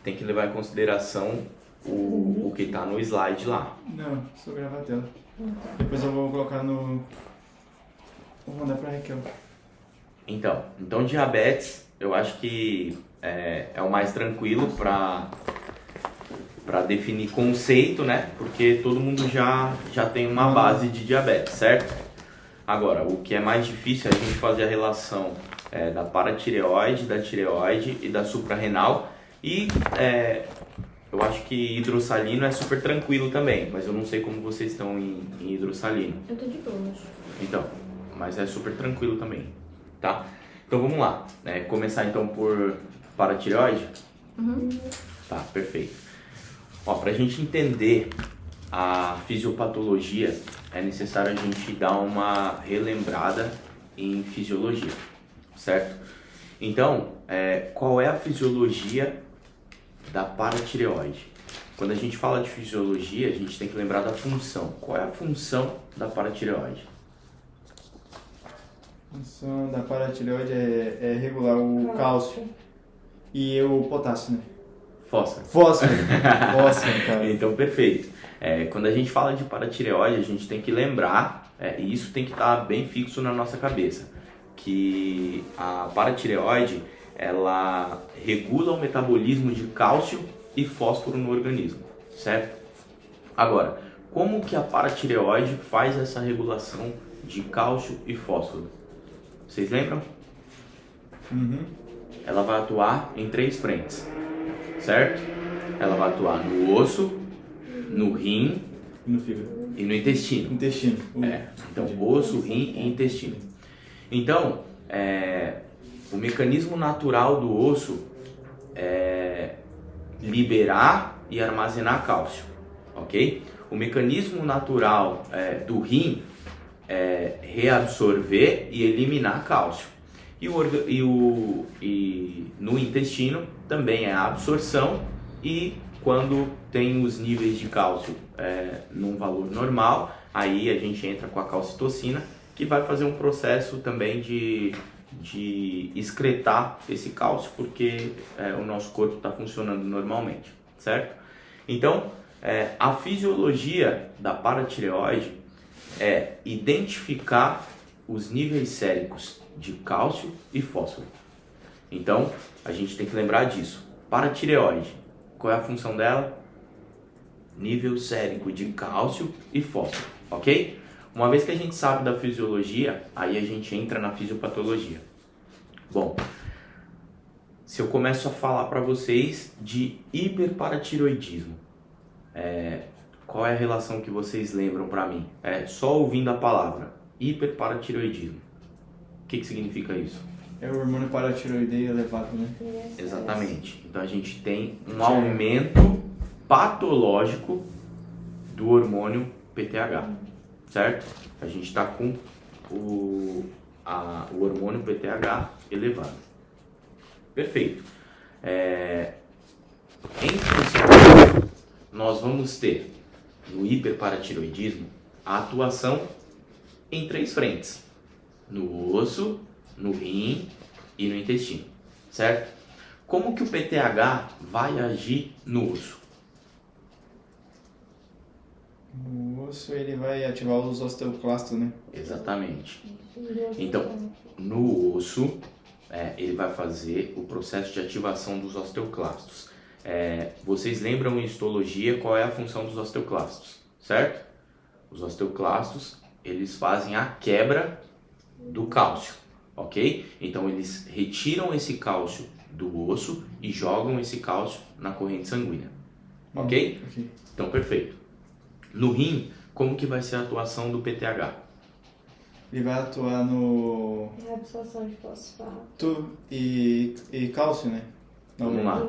tem que levar em consideração o que tá no slide lá. Não, só gravar a tela. Depois eu vou colocar no... Vou mandar pra Raquel. Então diabetes, eu acho que é o mais tranquilo para definir conceito, né? Porque todo mundo já tem uma base de diabetes, certo? Agora, o que é mais difícil é a gente fazer a relação da paratireoide, da tireoide e da suprarrenal. E eu acho que hidrossalino é super tranquilo também, mas eu não sei como vocês estão em hidrossalino. Eu tô de boas. Então, mas é super tranquilo também, tá? Então vamos lá, começar então por paratireoide? Uhum. Tá, perfeito. Ó, pra gente entender a fisiopatologia, é necessário a gente dar uma relembrada em fisiologia, certo? Então, qual é a fisiologia da paratireoide? Quando a gente fala de fisiologia, a gente tem que lembrar da função. Qual é a função da paratireoide? A função da paratireoide é regular o cálcio e o potássio, né? Fósforo. Fósforo, cara. Então, perfeito. Quando a gente fala de paratireoide, a gente tem que lembrar, e isso tem que estar bem fixo na nossa cabeça, que a paratireoide, ela regula o metabolismo de cálcio e fósforo no organismo, certo? Agora, como que a paratireoide faz essa regulação de cálcio e fósforo? Vocês lembram? Uhum. Ela vai atuar em 3 frentes, certo? Ela vai atuar no osso, no rim E no fígado. e no intestino. Intestino. Então, osso, rim e intestino. Então, o mecanismo natural do osso é liberar e armazenar cálcio, ok? O mecanismo natural do rim é reabsorver e eliminar cálcio. E no intestino também é a absorção, e quando tem os níveis de cálcio num valor normal, aí a gente entra com a calcitocina, que vai fazer um processo também de excretar esse cálcio, porque o nosso corpo está funcionando normalmente, certo? Então, a fisiologia da paratireoide é identificar os níveis séricos de cálcio e fósforo. Então, a gente tem que lembrar disso. Paratireoide, qual é a função dela? Nível sérico de cálcio e fósforo, ok? Uma vez que a gente sabe da fisiologia, aí a gente entra na fisiopatologia. Bom, se eu começo a falar para vocês de hiperparatireoidismo, qual é a relação que vocês lembram para mim? Só ouvindo a palavra hiperparatireoidismo. O que significa isso? É o hormônio paratireoide elevado, né? Exatamente. Então a gente tem um aumento patológico do hormônio PTH, certo? A gente está com o hormônio PTH elevado. Perfeito. Então, nós vamos ter no hiperparatireoidismo a atuação em 3 frentes: no osso, no rim e no intestino, certo? Como que o PTH vai agir no osso? O osso, ele vai ativar os osteoclastos, né? Exatamente. Então, no osso, ele vai fazer o processo de ativação dos osteoclastos. Vocês lembram em histologia qual é a função dos osteoclastos, certo? Os osteoclastos, eles fazem a quebra do cálcio, ok? Então, eles retiram esse cálcio do osso e jogam esse cálcio na corrente sanguínea, ok? Então, perfeito. No rim, como que vai ser a atuação do PTH? Ele vai atuar no... Reabsorção de fosfato. e cálcio, né? Vamos lá.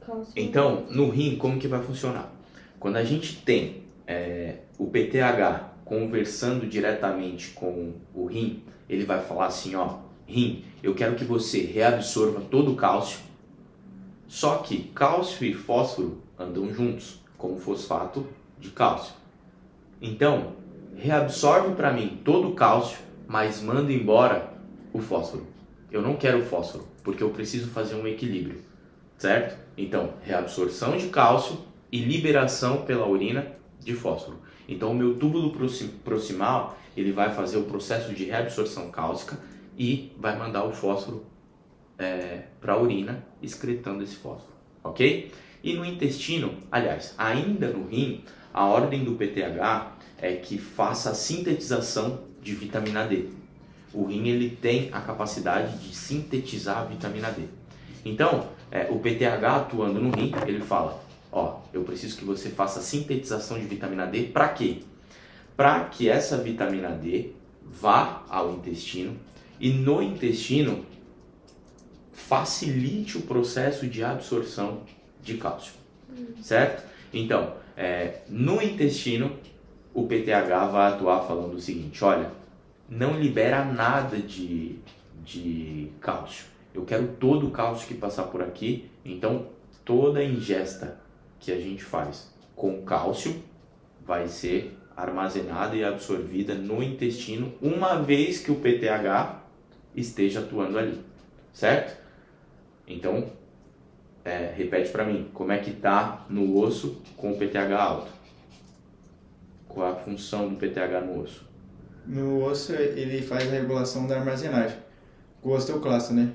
Cálcio. Então, no rim, como que vai funcionar? Quando a gente tem o PTH conversando diretamente com o rim, ele vai falar assim, ó, rim, eu quero que você reabsorva todo o cálcio, só que cálcio e fósforo andam juntos, como fosfato de cálcio. Então, reabsorve para mim todo o cálcio, mas manda embora o fósforo. Eu não quero o fósforo, porque eu preciso fazer um equilíbrio. certo? Então, reabsorção de cálcio e liberação pela urina de fósforo. Então, o meu túbulo proximal, ele vai fazer o processo de reabsorção cálcica e vai mandar o fósforo para a urina, excretando esse fósforo, ok? E no intestino, aliás, ainda no rim, a ordem do PTH é que faça a sintetização de vitamina D. O rim, ele tem a capacidade de sintetizar a vitamina D. Então, o PTH atuando no rim, ele fala, eu preciso que você faça a sintetização de vitamina D, para quê? Para que essa vitamina D vá ao intestino e no intestino facilite o processo de absorção de cálcio, certo? Então, no intestino, o PTH vai atuar falando o seguinte, olha, não libera nada de cálcio. Eu quero todo o cálcio que passar por aqui, então toda a ingesta que a gente faz com cálcio vai ser armazenada e absorvida no intestino uma vez que o PTH esteja atuando ali, certo? Então, repete para mim, como é que tá no osso com o PTH alto? Qual é a função do PTH no osso? No osso, ele faz a regulação da armazenagem. O osteoclasto, né?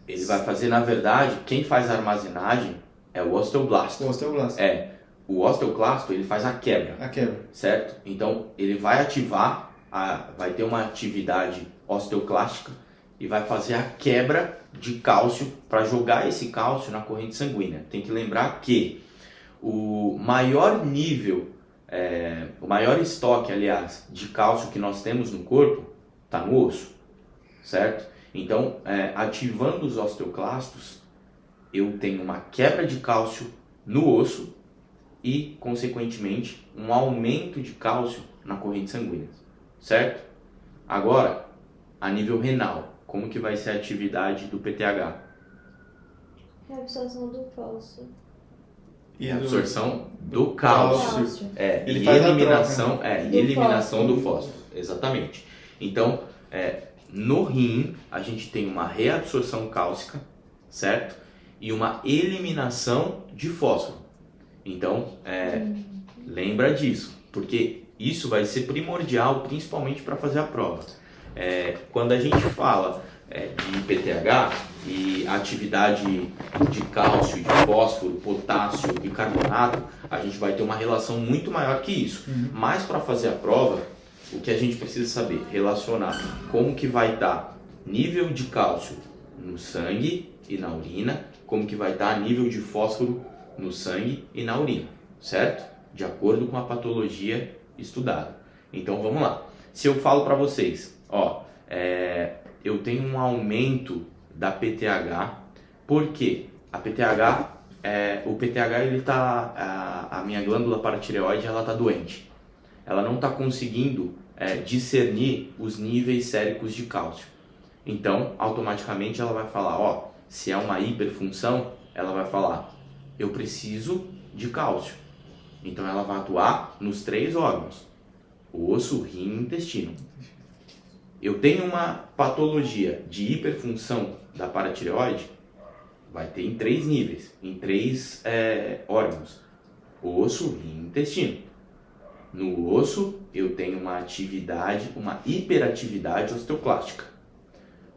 Ele vai fazer, na verdade, quem faz a armazenagem é o osteoblasto. O osteoblasto. O osteoclasto, ele faz a quebra. A quebra. Certo? Então, ele vai ativar, vai ter uma atividade osteoclástica e vai fazer a quebra de cálcio para jogar esse cálcio na corrente sanguínea. Tem que lembrar que o maior nível, o maior estoque, aliás, de cálcio que nós temos no corpo está no osso, certo? Então, ativando os osteoclastos, eu tenho uma quebra de cálcio no osso e, consequentemente, um aumento de cálcio na corrente sanguínea, certo? Agora, a nível renal, como que vai ser a atividade do PTH? Reabsorção do cálcio. E absorção do cálcio. Ele e faz eliminação, do eliminação do fósforo. fósforo. Exatamente. Então, no rim, a gente tem uma reabsorção cálcica, certo? E uma eliminação de fósforo. Então, lembra disso, porque isso vai ser primordial, principalmente para fazer a prova. Quando a gente fala de PTH e atividade de cálcio, de fósforo, potássio e carbonato, a gente vai ter uma relação muito maior que isso. Mas para fazer a prova, o que a gente precisa saber? Relacionar como que vai estar nível de cálcio no sangue e na urina, como que vai estar nível de fósforo no sangue e na urina, certo? De acordo com a patologia estudada. Então vamos lá. Se eu falo para vocês, eu tenho um aumento da PTH, porque a PTH, o PTH ele tá, a minha glândula paratireoide ela tá doente. Ela não está conseguindo discernir os níveis séricos de cálcio. Então, automaticamente ela vai falar, se é uma hiperfunção, ela vai falar, eu preciso de cálcio. Então ela vai atuar nos 3 órgãos, osso, rim e intestino. Eu tenho uma patologia de hiperfunção da paratireoide, vai ter em 3 níveis, em 3 órgãos, osso, rim e intestino. No osso, eu tenho uma atividade, uma hiperatividade osteoclástica.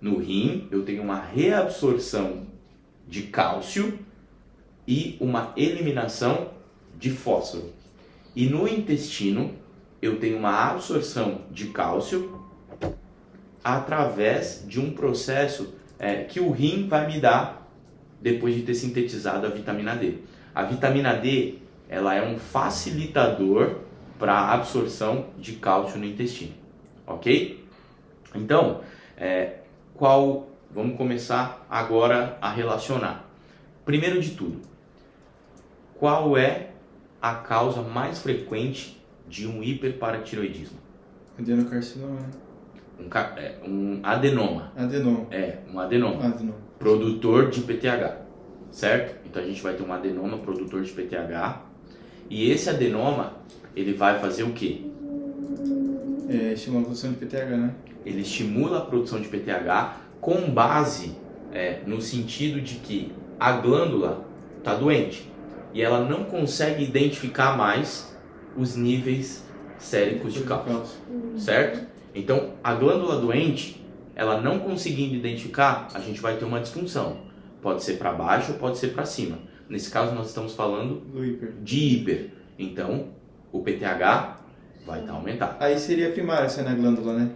No rim, eu tenho uma reabsorção de cálcio e uma eliminação de fósforo. E no intestino, eu tenho uma absorção de cálcio através de um processo que o rim vai me dar depois de ter sintetizado a vitamina D. A vitamina D, ela é um facilitador para a absorção de cálcio no intestino, ok? Então, vamos começar agora a relacionar. Primeiro de tudo, qual é a causa mais frequente de um hiperparatiroidismo? Adenocarcinoma, né? Um adenoma. Adenoma. Um adenoma. Produtor de PTH, certo? Então a gente vai ter um adenoma produtor de PTH. E esse adenoma, ele vai fazer o quê? Estimula a produção de PTH, né? Ele estimula a produção de PTH com base no sentido de que a glândula está doente e ela não consegue identificar mais os níveis séricos de cálcio, certo? Então, a glândula doente, ela não conseguindo identificar, a gente vai ter uma disfunção. Pode ser para baixo ou pode ser para cima. Nesse caso, nós estamos falando de hiper. Então, o PTH vai estar aumentado. Aí seria primário, se é na glândula, né?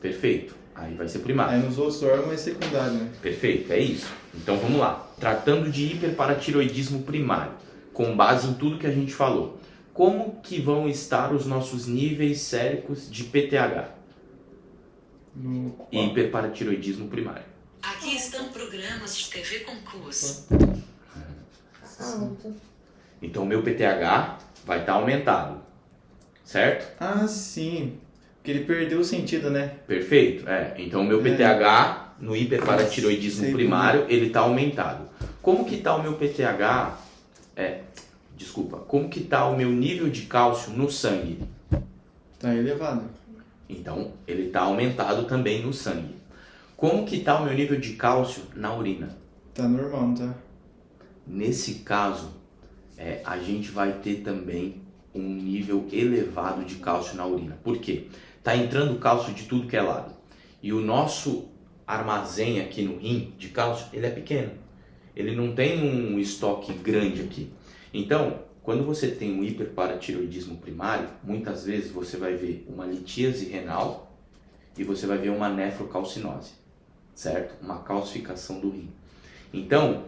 Perfeito. Aí vai ser primário. Aí nos outros órgãos é secundário, né? Perfeito, é isso. Então vamos lá. Tratando de hiperparatiroidismo primário, com base em tudo que a gente falou, como que vão estar os nossos níveis séricos de PTH? Hiperparatiroidismo primário. Aqui estão programas de TV concurso. Alto. Então o meu PTH vai estar aumentado, certo? Ah, sim. Porque ele perdeu o sentido, né? Perfeito, Então o meu PTH no hiperparatiroidismo primário, ele está aumentado. Como que está o meu PTH? Como que está o meu nível de cálcio no sangue? Tá elevado. Então, ele está aumentado também no sangue. Como que está o meu nível de cálcio na urina? Tá normal, não tá? Nesse caso, a gente vai ter também um nível elevado de cálcio na urina. Por quê? Está entrando cálcio de tudo que é lado. E o nosso armazém aqui no rim de cálcio, ele é pequeno. Ele não tem um estoque grande aqui. Então, quando você tem um hiperparatiroidismo primário, muitas vezes você vai ver uma litíase renal e você vai ver uma nefrocalcinose, certo? Uma calcificação do rim. Então,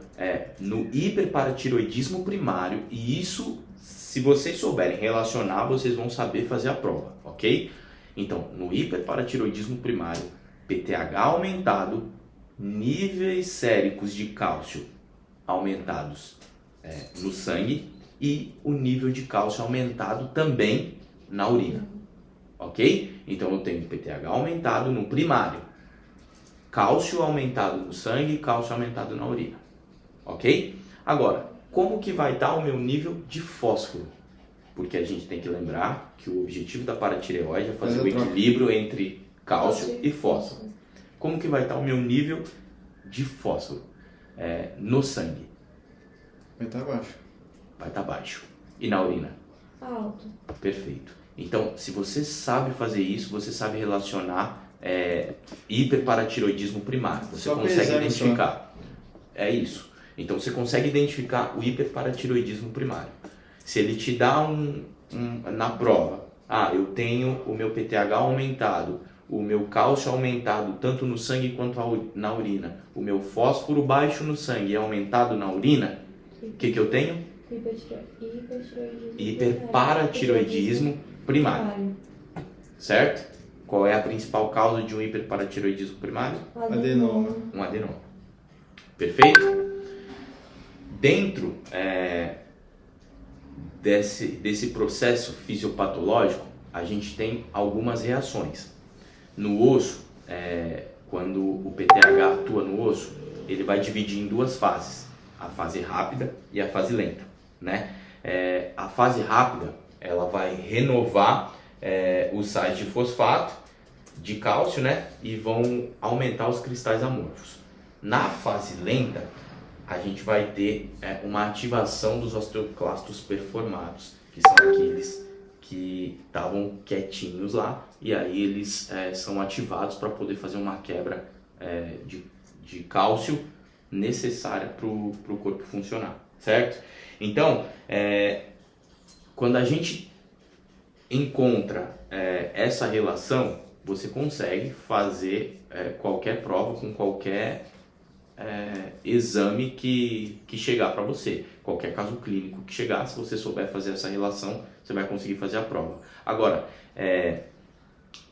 no hiperparatiroidismo primário, e isso, se vocês souberem relacionar, vocês vão saber fazer a prova, ok? Então, no hiperparatiroidismo primário, PTH aumentado, níveis séricos de cálcio aumentados no sangue e o nível de cálcio aumentado também na urina, ok? Então, eu tenho PTH aumentado no primário, cálcio aumentado no sangue e cálcio aumentado na urina, ok? Agora, como que vai estar o meu nível de fósforo? Porque a gente tem que lembrar que o objetivo da paratireoide é fazer o equilíbrio entre cálcio e fósforo. Como que vai estar o meu nível de fósforo no sangue? Vai estar baixo. Vai estar baixo. E na urina? Alto. Perfeito. Então, se você sabe fazer isso, você sabe relacionar hiperparatiroidismo primário. Você Só consegue exame, identificar. É isso. Então, você consegue identificar o hiperparatiroidismo primário. Se ele te dá na prova, eu tenho o meu PTH aumentado, o meu cálcio aumentado tanto no sangue quanto na urina, o meu fósforo baixo no sangue é aumentado na urina, o que eu tenho? Hiperparatiroidismo primário. Certo? Qual é a principal causa de um hiperparatiroidismo primário? Adenoma. Um adenoma. Perfeito? Dentro desse processo fisiopatológico, a gente tem algumas reações. No osso, quando o PTH atua no osso, ele vai dividir em duas fases, a fase rápida e a fase lenta, né? A fase rápida, ela vai renovar os sais de fosfato, de cálcio, né? E vão aumentar os cristais amorfos. Na fase lenta, a gente vai ter uma ativação dos osteoclastos performados, que são aqueles que estavam quietinhos lá, e aí eles são ativados para poder fazer uma quebra de cálcio necessária para o corpo funcionar, certo? Então, quando a gente encontra essa relação, você consegue fazer qualquer prova com qualquer exame que chegar para você, qualquer caso clínico que chegar, se você souber fazer essa relação, você vai conseguir fazer a prova. Agora,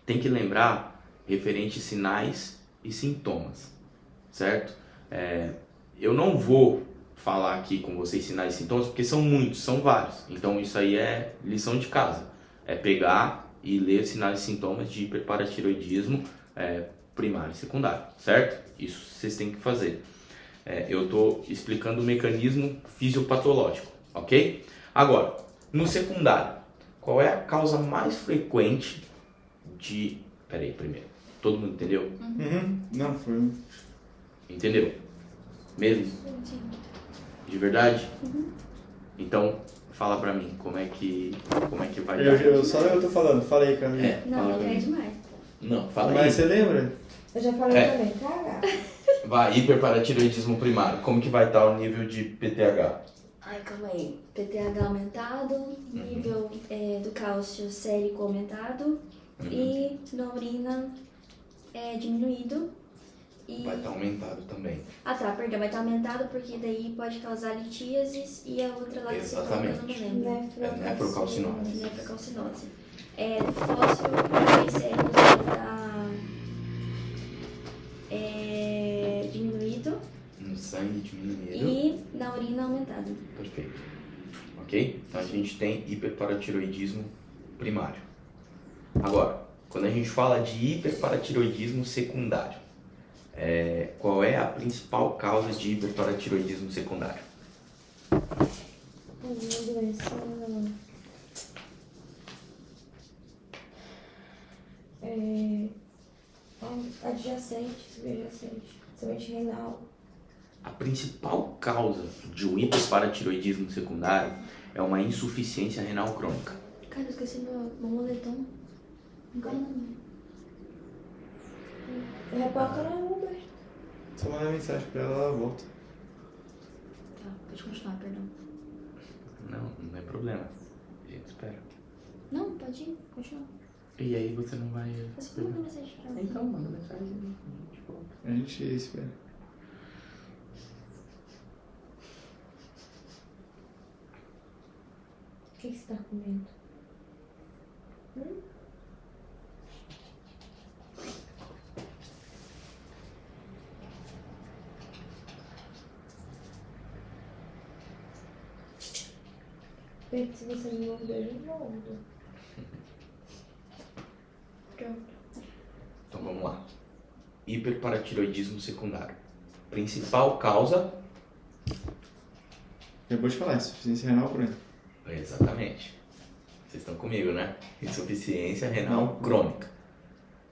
tem que lembrar referente sinais e sintomas, certo? Eu não vou falar aqui com vocês sinais e sintomas, porque são muitos, são vários, então isso aí é lição de casa, pegar e ler sinais e sintomas de hiperparatiroidismo primário e secundário, certo? Isso vocês têm que fazer. Eu estou explicando o mecanismo fisiopatológico, ok? Agora, no secundário, qual é a causa mais frequente de... Peraí, primeiro. Todo mundo entendeu? Uhum. Não, foi... Entendeu? Mesmo? De verdade? Então, fala pra mim, como é que vai dar? Só eu tô falando, fala aí, Camila. Não, fala não pra é mim. demais. Não, fala aí. Mas você lembra? Eu já falei É. também, TH. Vai, hiperparatiroidismo primário. Como que vai estar o nível de PTH? Ai, calma aí. PTH aumentado, nível do cálcio sérico aumentado e na urina diminuído. E... Vai estar aumentado também. Ah tá, perdão, vai estar aumentado porque daí pode causar litíases e a outra lá que você falou que eu não lembro. É nefrocalcinose. Nefrocalcinose. Fósforo e triglicéridos vai estar diminuído No sangue diminuído. e na urina aumentado. Perfeito. Ok? Então a gente tem hiperparatiroidismo primário. Agora, quando a gente fala de hiperparatiroidismo secundário, qual é a principal causa de hiperparatiroidismo secundário? Uma doença adjacente, subjacente, somente renal. A principal causa de um hiperparatiroidismo secundário é uma insuficiência renal crônica. Cara, eu esqueci meu moletom. Repoca na Uber. Só mandar mensagem pra ela, ela volta. Tá, pode continuar, perdão. Não é problema. A gente espera. Não, pode ir, continua. E aí você não vai... Você manda mensagem pra ela. Então, manda mensagem. Tipo... A gente espera. O que você tá comendo? Pedro, se você me mordeu, eu mordo. Pronto. Então vamos lá. Hiperparatiroidismo secundário. Principal causa... Acabou de falar, insuficiência renal crônica. Exatamente. Vocês estão comigo, né? Insuficiência renal crônica.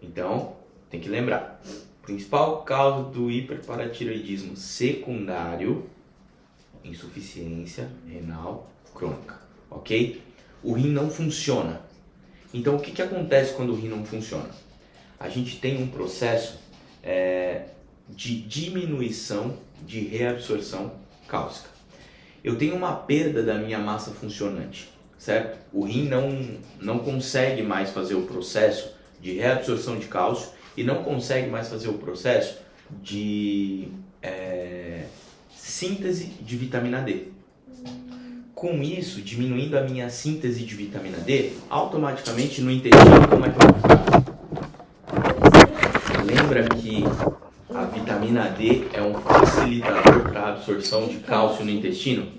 Então, tem que lembrar. Principal causa do hiperparatiroidismo secundário, insuficiência renal crônica. Ok? O rim não funciona. Então, o que acontece quando o rim não funciona? A gente tem um processo de diminuição de reabsorção cálcica. Eu tenho uma perda da minha massa funcionante, certo? O rim não consegue mais fazer o processo de reabsorção de cálcio e não consegue mais fazer o processo de síntese de vitamina D. Com isso, diminuindo a minha síntese de vitamina D, automaticamente no intestino, como é que vai ficar? Lembra que a vitamina D é um facilitador para a absorção de cálcio no intestino?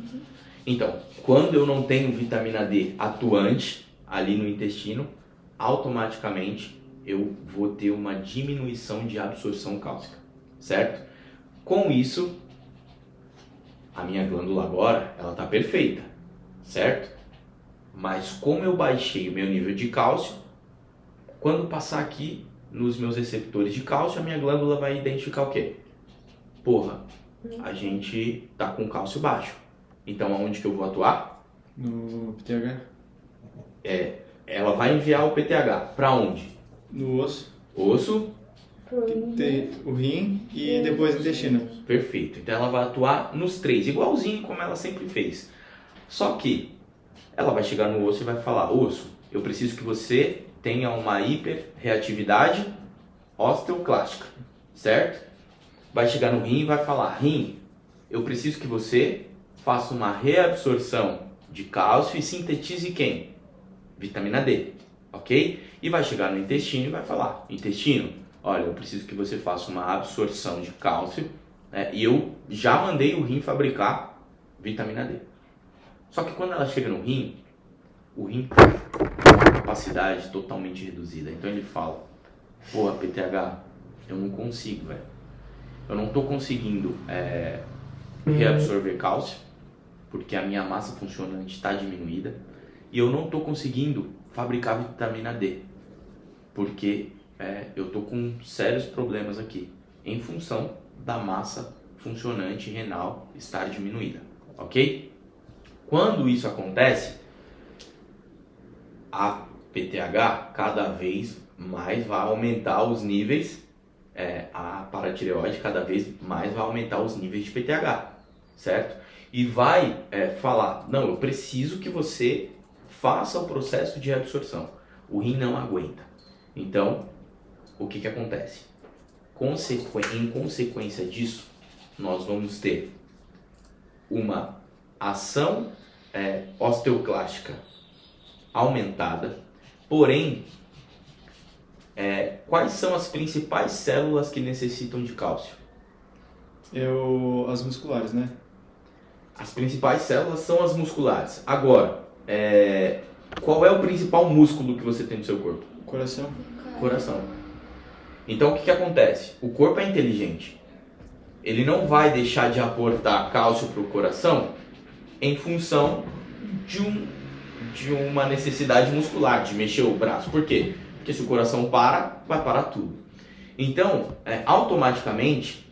Então, quando eu não tenho vitamina D atuante ali no intestino, automaticamente eu vou ter uma diminuição de absorção cálcica, certo? Com isso, a minha glândula agora, ela está perfeita, certo? Mas como eu baixei o meu nível de cálcio, quando passar aqui nos meus receptores de cálcio, a minha glândula vai identificar o quê? Porra, a gente tá com cálcio baixo. Então, aonde que eu vou atuar? No PTH? Ela vai enviar o PTH. Pra onde? No osso. Osso. Tem o rim e depois o intestino. Perfeito. Então, ela vai atuar nos três, igualzinho como ela sempre fez. Só que ela vai chegar no osso e vai falar: osso, eu preciso que você tenha uma hiperreatividade osteoclástica, certo? Vai chegar no rim e vai falar: rim, eu preciso que você faça uma reabsorção de cálcio e sintetize quem? Vitamina D, ok? E vai chegar no intestino e vai falar: intestino, olha, eu preciso que você faça uma absorção de cálcio, né? E eu já mandei o rim fabricar vitamina D. Só que quando ela chega no rim, o rim tem uma capacidade totalmente reduzida. Então ele fala: porra, PTH, eu não consigo, velho. Eu não tô conseguindo reabsorver cálcio, porque a minha massa funcionante está diminuída. E eu não tô conseguindo fabricar vitamina D, porque eu tô com sérios problemas aqui, em função da massa funcionante renal estar diminuída, ok? Quando isso acontece, a PTH cada vez mais vai aumentar os níveis, a paratireoide cada vez mais vai aumentar os níveis de PTH, certo? E vai falar, não, eu preciso que você faça o processo de reabsorção. O rim não aguenta. Então, o que acontece? Em consequência disso, nós vamos ter uma ação osteoclástica aumentada, porém, quais são as principais células que necessitam de cálcio? As musculares, né? As principais células são as musculares. Agora, qual é o principal músculo que você tem no seu corpo? Coração. Coração. Então, o que acontece? O corpo é inteligente. Ele não vai deixar de aportar cálcio para o coração em função de uma necessidade muscular, de mexer o braço. Por quê? Porque se o coração para, vai parar tudo. Então, automaticamente,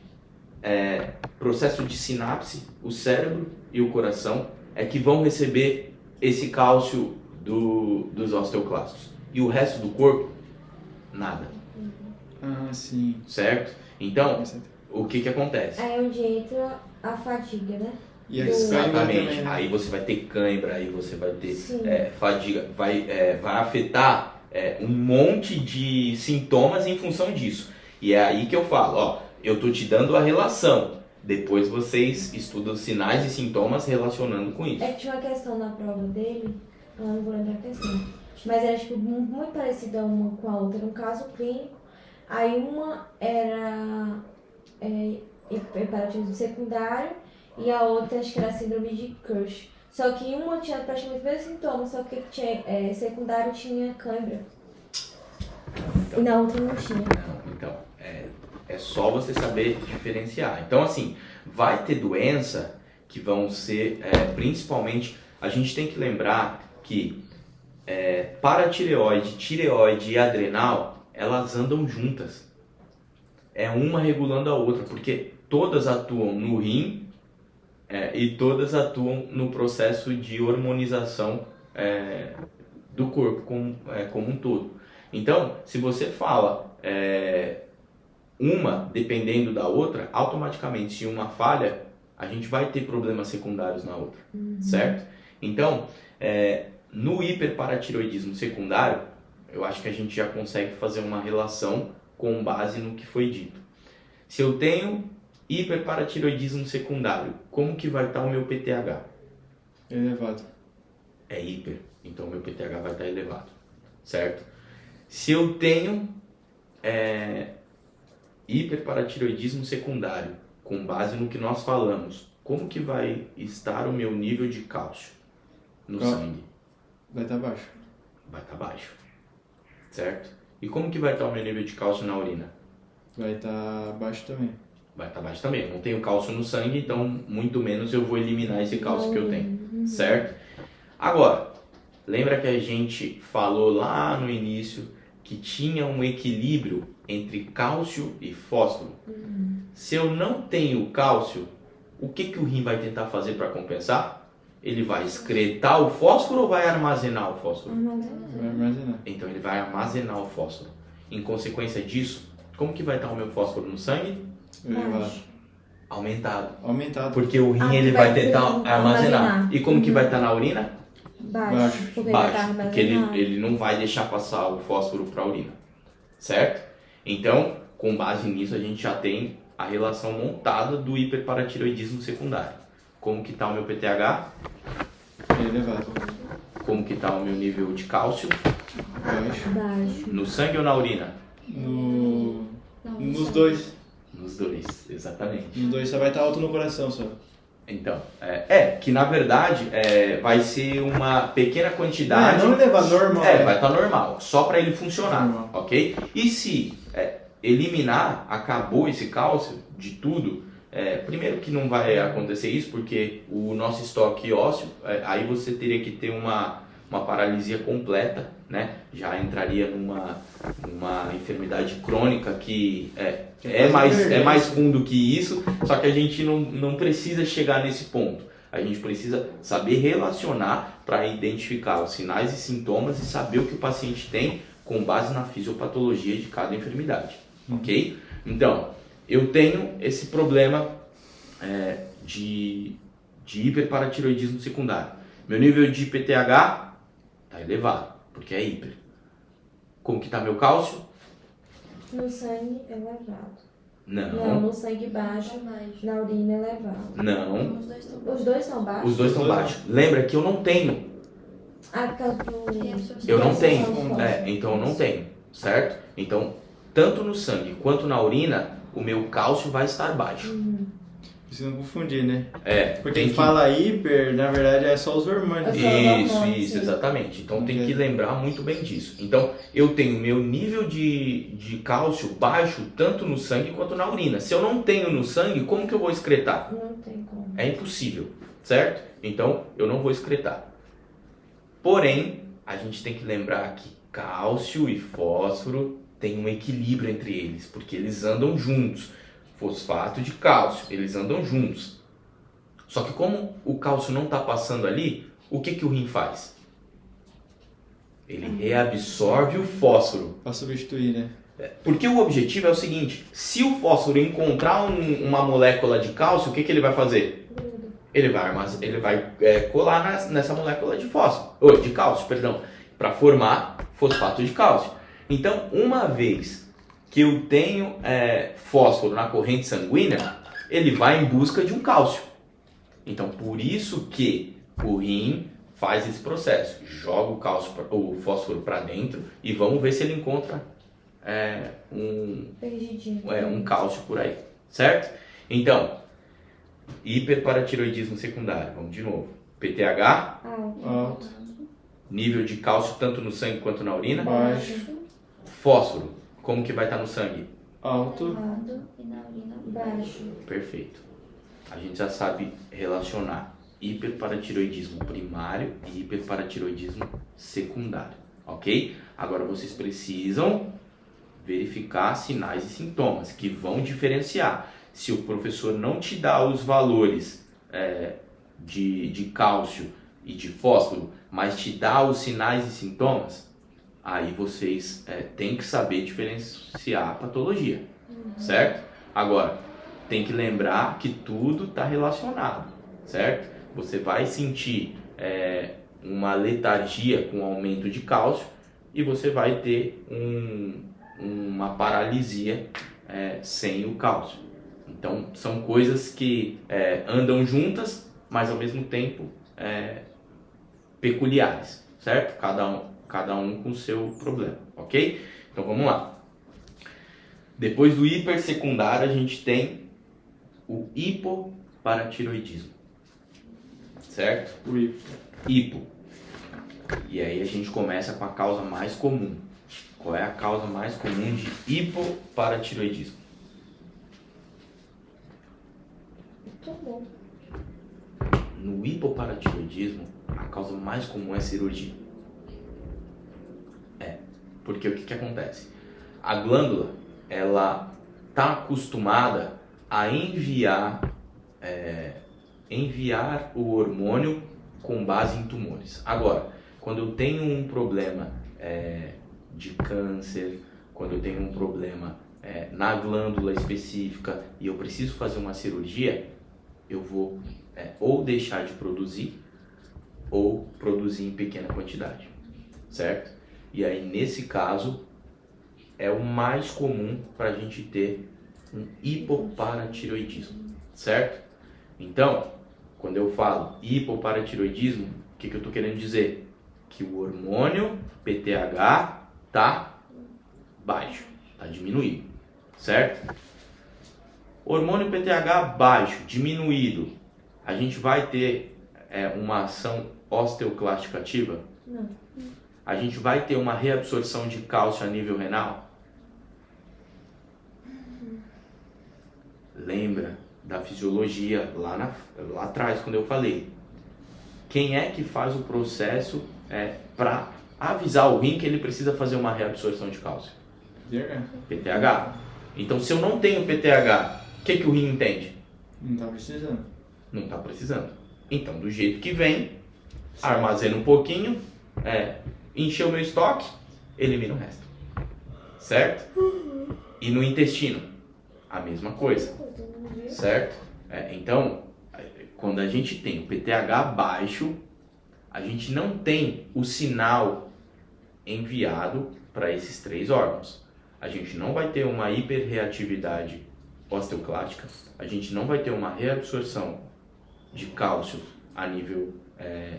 processo de sinapse, o cérebro e o coração é que vão receber esse cálcio dos osteoclastos. E o resto do corpo, nada. Ah, sim. Certo? Então, o que acontece? Aí é onde entra a fadiga, né? E Exatamente. também, né? Aí você vai ter cãibra, aí você vai ter Sim. fadiga, vai afetar um monte de sintomas em função disso. E é aí que eu falo, ó, eu tô te dando a relação. Depois vocês estudam sinais e sintomas relacionando com isso. É que tinha uma questão na prova dele, eu não vou lembrar a questão, mas era tipo muito parecida uma com a outra, era um caso clínico. Aí uma era hiperparotiditismo secundário e a outra acho que era síndrome de Cush. Só que uma tinha praticamente os mesmos sintomas, só que tinha, secundário tinha cãibra. E na outra não tinha. Não, então, é só você saber diferenciar. Então, assim, vai ter doença que vão ser, principalmente, a gente tem que lembrar que paratireoide, tireoide e adrenal, elas andam juntas. É uma regulando a outra, porque todas atuam no rim e todas atuam no processo de hormonização do corpo como um todo. Então, se você fala uma dependendo da outra, automaticamente, se uma falha, a gente vai ter problemas secundários na outra, certo? Então, no hiperparatireoidismo secundário, eu acho que a gente já consegue fazer uma relação com base no que foi dito. Se eu tenho hiperparatireoidismo secundário, como que vai estar o meu PTH? Elevado. É hiper, então o meu PTH vai estar elevado, certo? Se eu tenho hiperparatireoidismo secundário, com base no que nós falamos, como que vai estar o meu nível de cálcio no sangue? Vai estar baixo. Vai estar baixo, certo? E como que vai estar o meu nível de cálcio na urina? Vai estar baixo também. Vai estar baixo também. Eu não tenho cálcio no sangue, então muito menos eu vou eliminar esse cálcio que eu tenho, certo? Agora, lembra que a gente falou lá no início que tinha um equilíbrio entre cálcio e fósforo? Se eu não tenho cálcio, o que o rim vai tentar fazer para compensar? Ele vai excretar o fósforo ou vai armazenar o fósforo? Vai armazenar. Então ele vai armazenar o fósforo. Em consequência disso, como que vai estar o meu fósforo no sangue? Elevado. Aumentado. Aumentado. Porque o rim Ah, ele vai vai tentar armazenar. armazenar. E como que vai estar na urina? Baixo. Porque vai estar Baixo. Porque armazenado. ele não vai deixar passar o fósforo para a urina. Certo? Então, com base nisso, a gente já tem a relação montada do hiperparatireoidismo secundário. Como que está o meu PTH? Elevado. Como que está o meu nível de cálcio? Baixo. No sangue ou na urina? Nos dois. Nos dois, exatamente. Nos dois só vai estar alto no coração só. Então, que na verdade vai ser uma pequena quantidade. Não elevado, normal. Vai estar normal, só para ele funcionar, Normal. ok? E se eliminar, acabou esse cálcio de tudo, primeiro que não vai acontecer isso, porque o nosso estoque ósseo, aí você teria que ter uma paralisia completa, né? Já entraria numa enfermidade crônica que é mais fundo que isso, só que a gente não precisa chegar nesse ponto. A gente precisa saber relacionar para identificar os sinais e sintomas e saber o que o paciente tem com base na fisiopatologia de cada enfermidade, ok? Então, eu tenho esse problema de hiperparatiroidismo secundário. Meu nível de PTH está elevado, porque é hiper. Como que está meu cálcio? No sangue elevado. Não, Não, no sangue baixo, Baixo. na urina elevado. não. Os dois estão Os dois são baixos? Os dois estão baixos. Lembra que eu não tenho. Ah, por causa do... Eu não tenho. Fósforo. Então eu não tenho, certo? Então, tanto no sangue quanto na urina, o meu cálcio vai estar baixo. Precisa não confundir, né? Porque tem quem que- fala hiper, na verdade é só os hormônios. É só os hormônios, Isso, sim. exatamente. Então tem Ok. que lembrar muito bem disso. Então eu tenho meu nível de cálcio baixo tanto no sangue quanto na urina. Se eu não tenho no sangue, como que eu vou excretar? Não tem como. É impossível, certo? Então eu não vou excretar. Porém, a gente tem que lembrar que cálcio e fósforo tem um equilíbrio entre eles, porque eles andam juntos. Fosfato de cálcio, eles andam juntos. Só que como o cálcio não está passando ali, o que o rim faz? Ele reabsorve o fósforo. Pra substituir, né? Porque o objetivo é o seguinte, se o fósforo encontrar uma molécula de cálcio, o que ele vai fazer? Ele vai colar nessa molécula de de cálcio, para formar fosfato de cálcio. Então, uma vez que eu tenho fósforo na corrente sanguínea, ele vai em busca de um cálcio. Então, por isso que o rim faz esse processo, joga o fósforo para dentro e vamos ver se ele encontra Perdidinho. um cálcio por aí, certo? Então, hiperparatiroidismo secundário, vamos de novo. PTH, Alto. nível de cálcio tanto no sangue quanto na urina. Baixo. Fósforo, como que vai estar no sangue? Alto. Errado e na urina Baixo. Perfeito. A gente já sabe relacionar hiperparatiroidismo primário e hiperparatiroidismo secundário, ok? Agora vocês precisam verificar sinais e sintomas que vão diferenciar. Se o professor não te dá os valores de cálcio e de fósforo, mas te dá os sinais e sintomas, aí vocês têm que saber diferenciar a patologia, certo? Agora, tem que lembrar que tudo está relacionado, certo? Você vai sentir uma letargia com aumento de cálcio e você vai ter uma paralisia sem o cálcio. Então, são coisas que andam juntas, mas ao mesmo tempo peculiares, certo? Cada um com o seu problema, ok? Então, vamos lá. Depois do hipersecundário, a gente tem o hipoparatiroidismo, certo? O hipo. Hipo. E aí a gente começa com a causa mais comum. Qual é a causa mais comum de hipoparatiroidismo? Muito bom. No hipoparatiroidismo, a causa mais comum é cirurgia. Porque o que acontece? A glândula, ela está acostumada a enviar o hormônio com base em tumores. Agora, quando eu tenho um problema de câncer, quando eu tenho um problema na glândula específica e eu preciso fazer uma cirurgia, eu vou ou deixar de produzir ou produzir em pequena quantidade, certo? E aí, nesse caso, é o mais comum para a gente ter um hipoparatiroidismo, certo? Então, quando eu falo hipoparatiroidismo, o que eu estou querendo dizer? Que o hormônio PTH está baixo, está diminuído, certo? Hormônio PTH baixo, diminuído, a gente vai ter uma ação osteoclástica ativa? Não. A gente vai ter uma reabsorção de cálcio a nível renal? Lembra da fisiologia lá atrás, quando eu falei. Quem é que faz o processo para avisar o rim que ele precisa fazer uma reabsorção de cálcio? PTH. Então, se eu não tenho PTH, o que o rim entende? Não tá precisando. Não está precisando. Então, do jeito que vem, armazena um pouquinho, encheu o meu estoque, elimina o resto. Certo? E no intestino, a mesma coisa. Certo? Então, quando a gente tem o PTH baixo, a gente não tem o sinal enviado para esses 3 órgãos. A gente não vai ter uma hiperreatividade osteoclástica, a gente não vai ter uma reabsorção de cálcio a nível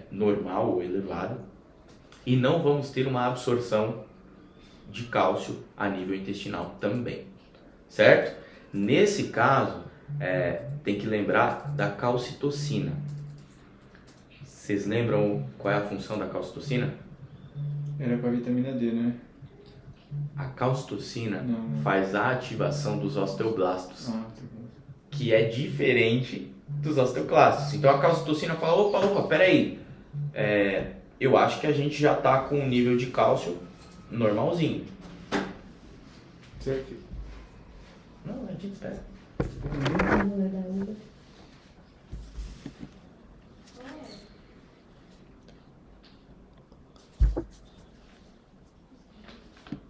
normal ou elevado, e não vamos ter uma absorção de cálcio a nível intestinal também, certo? Nesse caso, tem que lembrar da calcitocina. Vocês lembram qual é a função da calcitocina? Era pra vitamina D, né? A calcitocina Não. faz a ativação dos osteoblastos, Ah, tá bom. que é diferente dos osteoclastos. Então a calcitocina fala, opa, peraí, eu acho que a gente já está com um nível de cálcio normalzinho. Certo. Não, a gente espera.